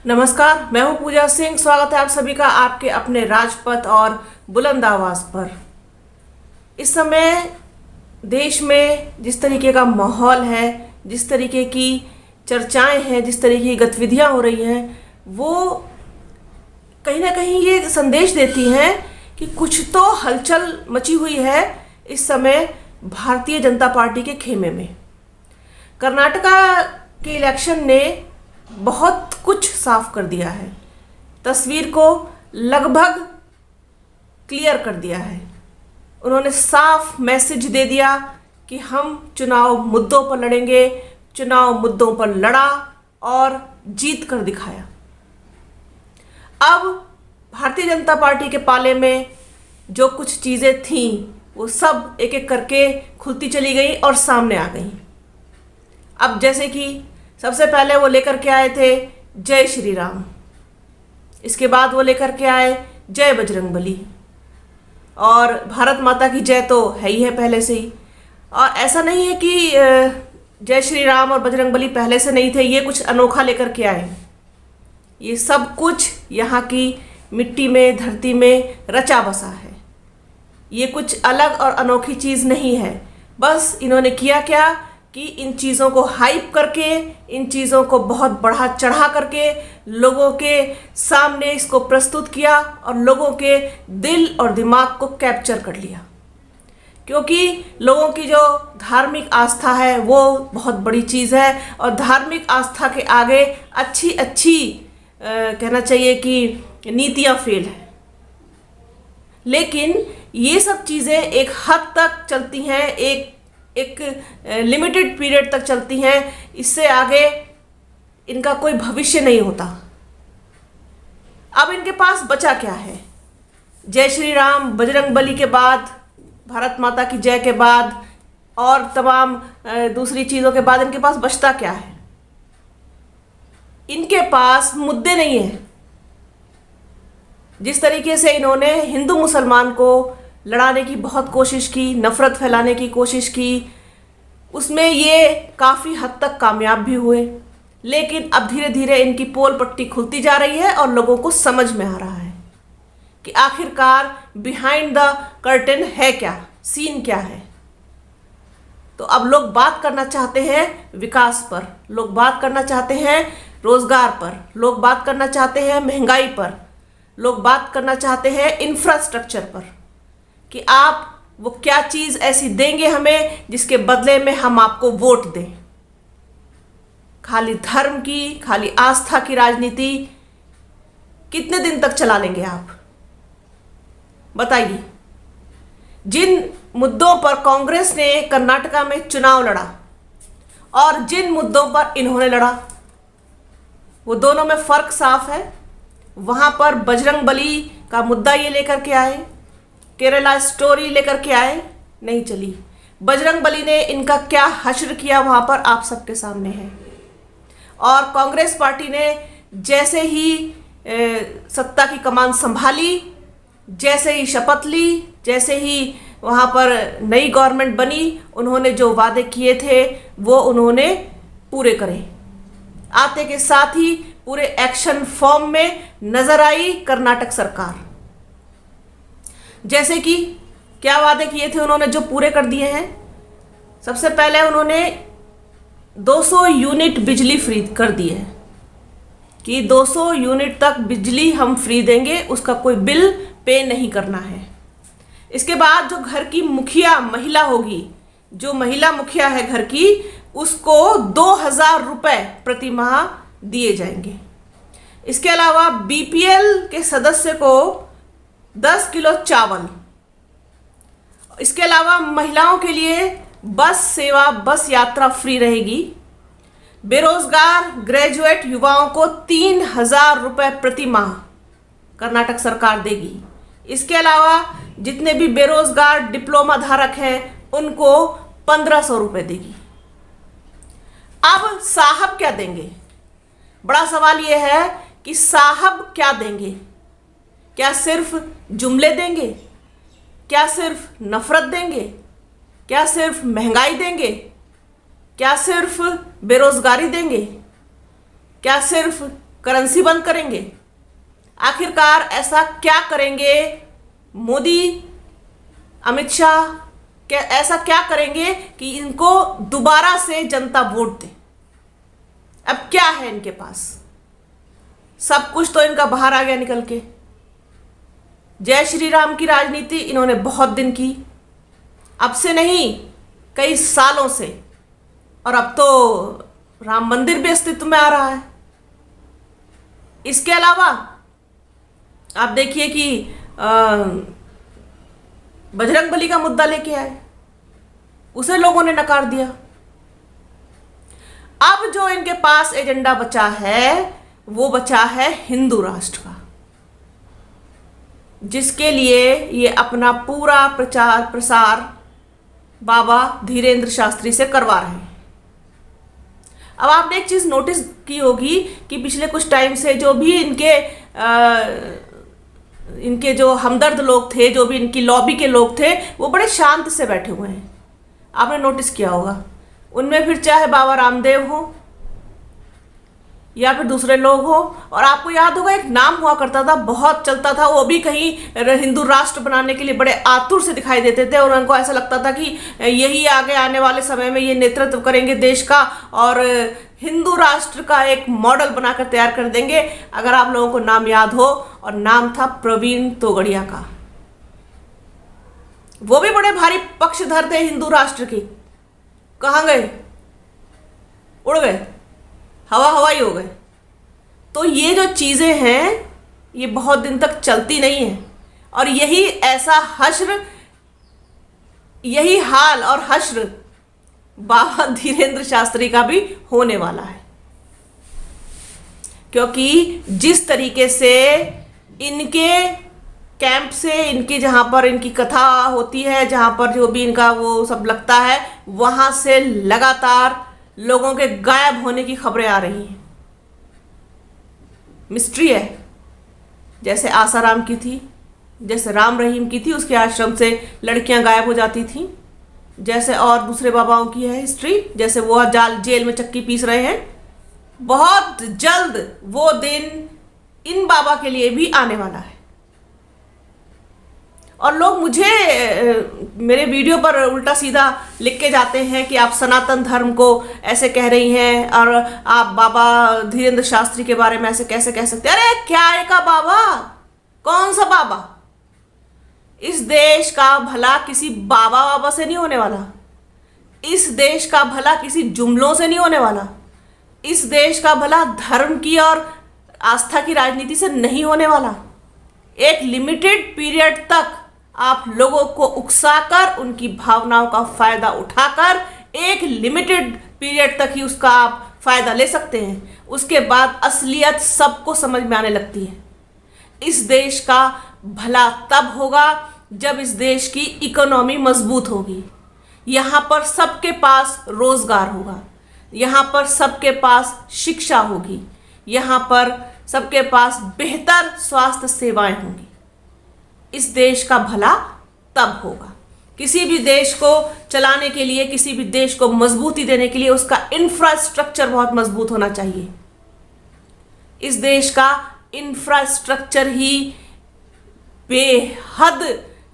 नमस्कार, मैं हूं पूजा सिंह। स्वागत है आप सभी का आपके अपने राजपथ और बुलंद आवाज पर। इस समय देश में जिस तरीके का माहौल है, जिस तरीके की चर्चाएं हैं, जिस तरीके की गतिविधियां हो रही हैं, वो कहीं ना कहीं ये संदेश देती हैं कि कुछ तो हलचल मची हुई है इस समय भारतीय जनता पार्टी के खेमे में। कर्नाटका के इलेक्शन ने बहुत कुछ साफ कर दिया है, तस्वीर को लगभग क्लियर कर दिया है। उन्होंने साफ मैसेज दे दिया कि हम चुनाव मुद्दों पर लड़ेंगे, चुनाव मुद्दों पर लड़ा और जीत कर दिखाया। अब भारतीय जनता पार्टी के पाले में जो कुछ चीज़ें थीं वो सब एक एक करके खुलती चली गई और सामने आ गई। अब जैसे कि सबसे पहले वो लेकर के आए थे जय श्री राम, इसके बाद वो लेकर के आए जय बजरंगबली, और भारत माता की जय तो है ही है पहले से ही। और ऐसा नहीं है कि जय श्री राम और बजरंगबली पहले से नहीं थे, ये कुछ अनोखा लेकर के आए। ये सब कुछ यहाँ की मिट्टी में, धरती में रचा बसा है। ये कुछ अलग और अनोखी चीज़ नहीं है। बस इन्होंने किया क्या कि इन चीज़ों को हाइप करके, इन चीज़ों को बहुत बढ़ा चढ़ा करके लोगों के सामने इसको प्रस्तुत किया और लोगों के दिल और दिमाग को कैप्चर कर लिया। क्योंकि लोगों की जो धार्मिक आस्था है वो बहुत बड़ी चीज़ है, और धार्मिक आस्था के आगे अच्छी अच्छी कहना चाहिए कि नीतियाँ फेल हैं। लेकिन ये सब चीज़ें एक हद तक चलती हैं, एक लिमिटेड पीरियड तक चलती हैं। इससे आगे इनका कोई भविष्य नहीं होता। अब इनके पास बचा क्या है? जय श्री राम, बजरंगबली के बाद, भारत माता की जय के बाद और तमाम दूसरी चीज़ों के बाद इनके पास बचता क्या है? इनके पास मुद्दे नहीं हैं। जिस तरीके से इन्होंने हिंदू मुसलमान को लड़ाने की बहुत कोशिश की, नफ़रत फैलाने की कोशिश की, उसमें ये काफ़ी हद तक कामयाब भी हुए। लेकिन अब धीरे धीरे इनकी पोल पट्टी खुलती जा रही है और लोगों को समझ में आ रहा है कि आखिरकार बिहाइंड द कर्टेन है क्या, सीन क्या है। तो अब लोग बात करना चाहते हैं विकास पर, लोग बात करना चाहते हैं रोज़गार पर, लोग बात करना चाहते हैं महंगाई पर, लोग बात करना चाहते हैं इंफ्रास्ट्रक्चर पर, कि आप वो क्या चीज़ ऐसी देंगे हमें जिसके बदले में हम आपको वोट दें। खाली धर्म की, खाली आस्था की राजनीति कितने दिन तक चला लेंगे आप? बताइए। जिन मुद्दों पर कांग्रेस ने कर्नाटका में चुनाव लड़ा और जिन मुद्दों पर इन्होंने लड़ा, वो दोनों में फ़र्क साफ है। वहाँ पर बजरंगबली का मुद्दा ये लेकर के आए, केरला स्टोरी लेकर के आए, नहीं चली। बजरंगबली ने इनका क्या हश्र किया वहाँ पर आप सबके सामने है। और कांग्रेस पार्टी ने जैसे ही सत्ता की कमान संभाली, जैसे ही शपथ ली, जैसे ही वहाँ पर नई गवर्नमेंट बनी, उन्होंने जो वादे किए थे वो उन्होंने पूरे करे। आते के साथ ही पूरे एक्शन फॉर्म में नजर आई कर्नाटक सरकार। जैसे कि क्या वादे किए थे उन्होंने जो पूरे कर दिए हैं। सबसे पहले उन्होंने 200 यूनिट बिजली फ्री कर दी है कि 200 यूनिट तक बिजली हम फ्री देंगे, उसका कोई बिल पे नहीं करना है। इसके बाद जो घर की मुखिया महिला होगी, जो महिला मुखिया है घर की, उसको 2000 रुपये प्रति माह दिए जाएंगे। इसके अलावा बीपीएल के सदस्य को 10 किलो चावल। इसके अलावा महिलाओं के लिए बस सेवा, बस यात्रा फ्री रहेगी। बेरोजगार ग्रेजुएट युवाओं को 3000 रुपये प्रति माह कर्नाटक सरकार देगी। इसके अलावा जितने भी बेरोजगार डिप्लोमा धारक हैं उनको 1500 रुपये देगी। अब साहब क्या देंगे? बड़ा सवाल यह है कि साहब क्या देंगे? क्या सिर्फ जुमले देंगे? क्या सिर्फ नफरत देंगे? क्या सिर्फ महंगाई देंगे? क्या सिर्फ बेरोजगारी देंगे? क्या सिर्फ करेंसी बंद करेंगे? आखिरकार ऐसा क्या करेंगे मोदी, अमित शाह, क्या ऐसा क्या करेंगे कि इनको दोबारा से जनता वोट दे? अब क्या है इनके पास? सब कुछ तो इनका बाहर आ गया निकल के। जय श्री राम की राजनीति इन्होंने बहुत दिन की, अब से नहीं कई सालों से, और अब तो राम मंदिर भी अस्तित्व में आ रहा है। इसके अलावा आप देखिए कि बजरंगबली का मुद्दा लेके आए, उसे लोगों ने नकार दिया। अब जो इनके पास एजेंडा बचा है वो बचा है हिंदू राष्ट्र का, जिसके लिए ये अपना पूरा प्रचार प्रसार बाबा धीरेन्द्र शास्त्री से करवा रहे हैं। अब आपने एक चीज नोटिस की होगी कि पिछले कुछ टाइम से जो भी इनके जो हमदर्द लोग थे, जो भी इनकी लॉबी के लोग थे, वो बड़े शांत से बैठे हुए हैं। आपने नोटिस किया होगा। उनमें फिर चाहे बाबा रामदेव हो या फिर दूसरे लोग हो, और आपको याद होगा एक नाम हुआ करता था, बहुत चलता था, वो भी कहीं हिंदू राष्ट्र बनाने के लिए बड़े आतुर से दिखाई देते थे, और उनको ऐसा लगता था कि यही आगे आने वाले समय में ये नेतृत्व करेंगे देश का और हिंदू राष्ट्र का एक मॉडल बनाकर तैयार कर देंगे। अगर आप लोगों को नाम याद हो, और नाम था प्रवीण तोगड़िया का। वो भी बड़े भारी पक्षधर थे हिंदू राष्ट्र की। कहाँ गए? उड़ गए, हवाई हो गए। तो ये जो चीजें हैं ये बहुत दिन तक चलती नहीं है, और यही हाल और हश्र बाबा धीरेन्द्र शास्त्री का भी होने वाला है। क्योंकि जिस तरीके से इनके कैंप से, इनकी जहां पर इनकी कथा होती है, जहां पर जो भी इनका वो सब लगता है, वहां से लगातार लोगों के गायब होने की खबरें आ रही हैं। मिस्ट्री है। जैसे आसाराम की थी, जैसे राम रहीम की थी, उसके आश्रम से लड़कियां गायब हो जाती थीं। जैसे और दूसरे बाबाओं की है हिस्ट्री, जैसे वो जेल में चक्की पीस रहे हैं। बहुत जल्द वो दिन इन बाबा के लिए भी आने वाला है। और लोग मुझे मेरे वीडियो पर उल्टा सीधा लिख के जाते हैं कि आप सनातन धर्म को ऐसे कह रही हैं, और आप बाबा धीरेन्द्र शास्त्री के बारे में ऐसे कैसे कह सकते हैं। अरे क्या है का बाबा? कौन सा बाबा? इस देश का भला किसी बाबा से नहीं होने वाला। इस देश का भला किसी जुमलों से नहीं होने वाला। इस देश का भला धर्म की और आस्था की राजनीति से नहीं होने वाला। एक लिमिटेड पीरियड तक आप लोगों को उकसाकर, उनकी भावनाओं का फायदा उठाकर, एक लिमिटेड पीरियड तक ही उसका आप फायदा ले सकते हैं। उसके बाद असलियत सबको समझ में आने लगती है। इस देश का भला तब होगा जब इस देश की इकोनॉमी मजबूत होगी। यहाँ पर सबके पास रोजगार होगा, यहाँ पर सबके पास शिक्षा होगी, यहाँ पर सबके पास बेहतर स्वास्थ्य सेवाएं होंगी। इस देश का भला तब होगा। किसी भी देश को चलाने के लिए, किसी भी देश को मजबूती देने के लिए उसका इंफ्रास्ट्रक्चर बहुत मजबूत होना चाहिए। इस देश का इंफ्रास्ट्रक्चर ही बेहद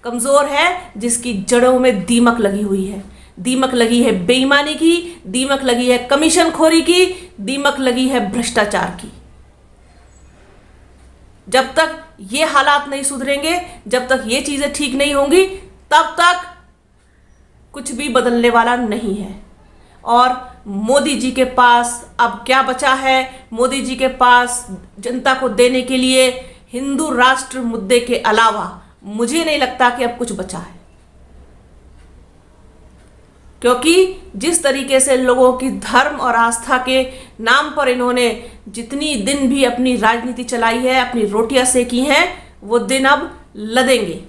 कमजोर है, जिसकी जड़ों में दीमक लगी हुई है। दीमक लगी है बेईमानी की, दीमक लगी है कमीशनखोरी की, दीमक लगी है भ्रष्टाचार की। जब तक ये हालात नहीं सुधरेंगे, जब तक ये चीजें ठीक नहीं होंगी, तब तक कुछ भी बदलने वाला नहीं है। और मोदी जी के पास अब क्या बचा है? मोदी जी के पास जनता को देने के लिए हिंदू राष्ट्र मुद्दे के अलावा मुझे नहीं लगता कि अब कुछ बचा है। क्योंकि जिस तरीके से लोगों की धर्म और आस्था के नाम पर इन्होंने जितनी दिन भी अपनी राजनीति चलाई है, अपनी रोटियां सेकी हैं, वो दिन अब लदेंगे,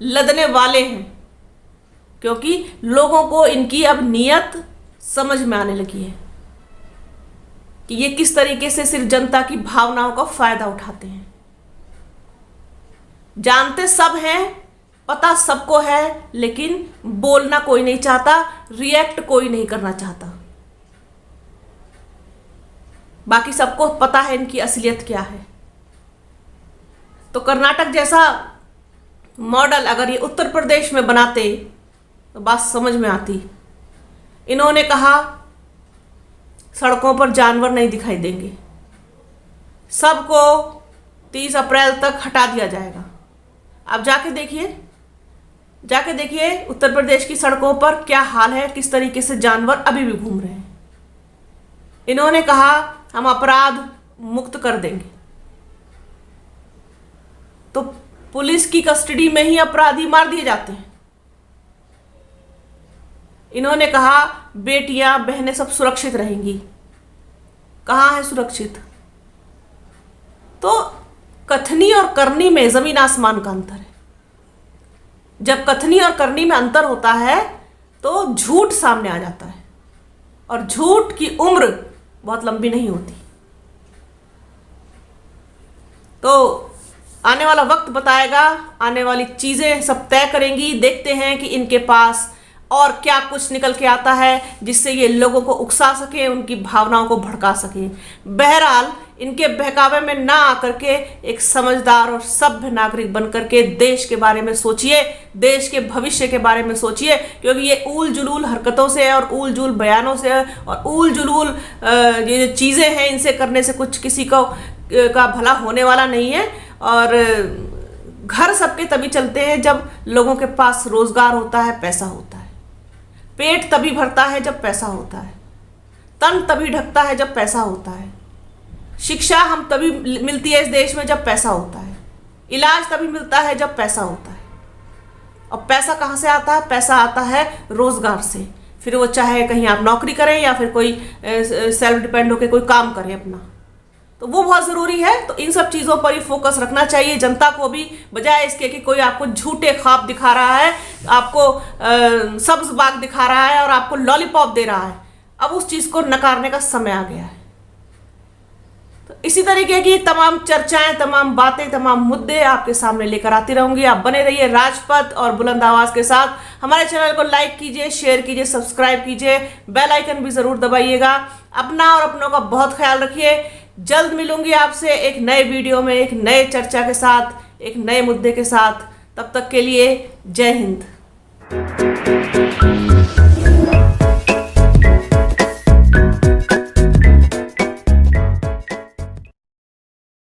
लदने वाले हैं। क्योंकि लोगों को इनकी अब नीयत समझ में आने लगी है कि ये किस तरीके से सिर्फ जनता की भावनाओं का फायदा उठाते हैं। जानते सब हैं, पता सबको है, लेकिन बोलना कोई नहीं चाहता, रिएक्ट कोई नहीं करना चाहता। बाकी सबको पता है इनकी असलियत क्या है। तो कर्नाटक जैसा मॉडल अगर ये उत्तर प्रदेश में बनाते तो बात समझ में आती। इन्होंने कहा सड़कों पर जानवर नहीं दिखाई देंगे, सबको 30 अप्रैल तक हटा दिया जाएगा। आप जाके देखिए उत्तर प्रदेश की सड़कों पर क्या हाल है, किस तरीके से जानवर अभी भी घूम रहे हैं। इन्होंने कहा हम अपराध मुक्त कर देंगे, तो पुलिस की कस्टडी में ही अपराधी मार दिए जाते हैं। इन्होंने कहा बेटियां बहनें सब सुरक्षित रहेंगी, कहाँ है सुरक्षित? तो कथनी और करनी में जमीन आसमान का अंतर है। जब कथनी और करनी में अंतर होता है तो झूठ सामने आ जाता है, और झूठ की उम्र बहुत लंबी नहीं होती। तो आने वाला वक्त बताएगा, आने वाली चीजें सब तय करेंगी। देखते हैं कि इनके पास और क्या कुछ निकल के आता है जिससे ये लोगों को उकसा सके, उनकी भावनाओं को भड़का सके। बहरहाल इनके बहकावे में ना आकर के एक समझदार और सभ्य नागरिक बनकर के देश के बारे में सोचिए, देश के भविष्य के बारे में सोचिए, क्योंकि ये ऊल जुलूल हरकतों से और ऊल जुलूल बयानों से और ऊल जुलूल ये जो चीज़ें हैं इनसे करने से कुछ किसी को का भला होने वाला नहीं है। और घर सबके तभी चलते हैं जब लोगों के पास रोजगार होता है, पैसा होता है। पेट तभी भरता है जब पैसा होता है, तन तभी ढकता है जब पैसा होता है, शिक्षा हम तभी मिलती है इस देश में जब पैसा होता है, इलाज तभी मिलता है जब पैसा होता है। और पैसा कहाँ से आता है? पैसा आता है रोजगार से। फिर वो चाहे कहीं आप नौकरी करें या फिर कोई सेल्फ डिपेंड होकर कोई काम करें अपना, तो वो बहुत ज़रूरी है। तो इन सब चीज़ों पर ही फोकस रखना चाहिए जनता को भी, बजाय इसके कि कोई आपको झूठे ख्वाब दिखा रहा है, आपको सब्ज बाग दिखा रहा है और आपको लॉलीपॉप दे रहा है। अब उस चीज़ को नकारने का समय आ गया है। तो इसी तरीके की तमाम चर्चाएं, तमाम बातें, तमाम मुद्दे आपके सामने लेकर आती रहूंगी। आप बने रहिए राजपथ और बुलंद आवाज़ के साथ। हमारे चैनल को लाइक कीजिए, शेयर कीजिए, सब्सक्राइब कीजिए, बेल आइकन भी ज़रूर दबाइएगा। अपना और अपनों का बहुत ख्याल रखिए। जल्द मिलूंगी आपसे एक नए वीडियो में, एक नए चर्चा के साथ, एक नए मुद्दे के साथ। तब तक के लिए जय हिंद।